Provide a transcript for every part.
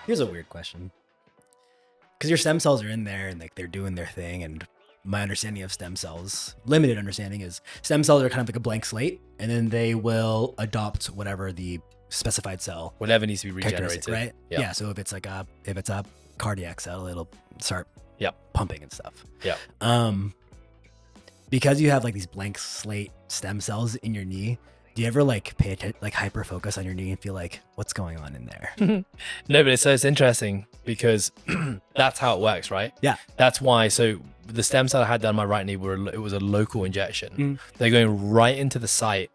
Here's a weird question. Because your stem cells are in there and like they're doing their thing. And my understanding of stem cells, limited understanding, is stem cells are kind of like a blank slate, and then they will adopt whatever the specified cell Whatever needs to be characteristic, regenerated. right? Yep. Yeah. So if it's a cardiac cell, it'll start Yep. pumping and stuff. Yeah. Because you have like these blank slate stem cells in your knee, do you ever like pay attention, like hyper focus on your knee and feel like what's going on in there? No, but it's interesting because that's how it works, right? Yeah. That's why. So the stem cell I had done on my right knee it was a local injection. They're going right into the site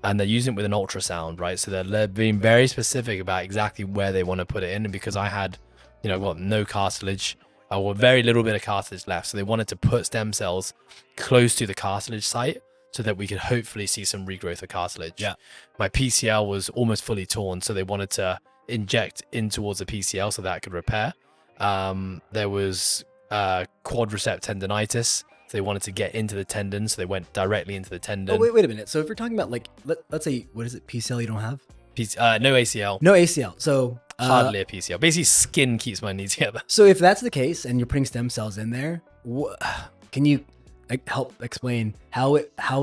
and they're using it with an ultrasound, right? So they're being very specific about exactly where they want to put it in. And because I had, no cartilage or very little bit of cartilage left. So they wanted to put stem cells close to the cartilage site so that we could hopefully see some regrowth of cartilage. Yeah. My PCL was almost fully torn. So they wanted to inject in towards the PCL so that it could repair. There was quadricep tendonitis. So they wanted to get into the tendon. So they went directly into the tendon. Oh, wait a minute. So if you're talking about like, let's say, what is it? PCL you don't have? No ACL. No ACL. So Hardly a PCL. Basically, skin keeps my knee together. So if that's the case and you're putting stem cells in there, can you help explain how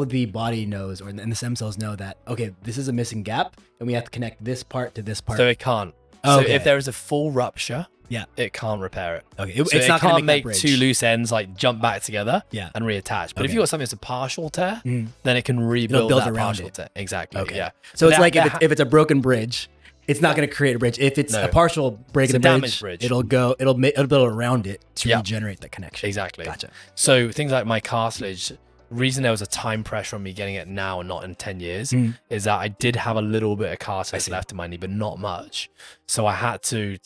the body knows and the stem cells know that, okay, this is a missing gap and we have to connect this part to this part? So it can't. Oh, so okay. if there is a full rupture, yeah, it can't repair it. Okay, So it's not can't gonna make that two bridge. loose ends like jump back together Yeah. and reattach. But if Okay. you've got something that's a partial tear, then it can rebuild build that around partial it. tear. Exactly. Okay. Yeah. So it's That- like that if it's a broken bridge, it's not going to create a bridge. If it's No. a partial break It's in a the damaged bridge, bridge. it'll build around it to Yeah. regenerate that connection. Exactly. Gotcha. So things like my cartilage, reason there was a time pressure on me getting it now and not in 10 years is that I did have a little bit of cartilage left in my knee, but not much. So I had to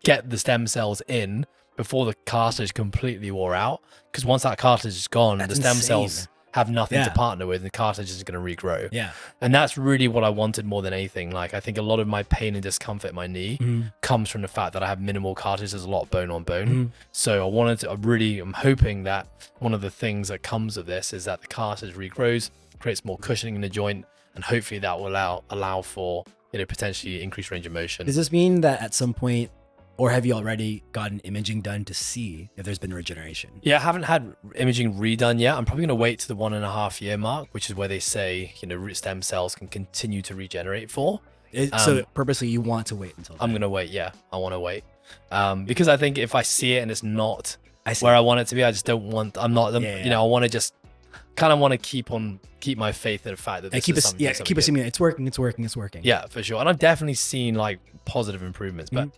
get the stem cells in before the cartilage completely wore out. Because once that cartilage is gone, That's the stem insane. cells have nothing to Yeah. partner with and the cartilage is going to regrow. Yeah. And that's really what I wanted more than anything. Like I think a lot of my pain and discomfort in my knee comes from the fact that I have minimal cartilage. There's a lot of bone on bone. So I'm hoping that one of the things that comes of this is that the cartilage regrows, creates more cushioning in the joint, and hopefully that will allow for potentially increased range of motion. Does this mean that at some point, or have you already gotten imaging done to see if there's been regeneration? Yeah, I haven't had imaging redone yet. I'm probably going to wait to the 1.5 year mark, which is where they say, root stem cells can continue to regenerate for. So purposely you want to wait until then. I'm going to wait. Yeah, I want to wait. Because I think if I see it and it's not see. where I want it to be, I just don't want, I want to just kind of want to keep my faith in the fact that this keep is something. keep assuming that it's working. Yeah, for sure. And I've definitely seen like positive improvements, but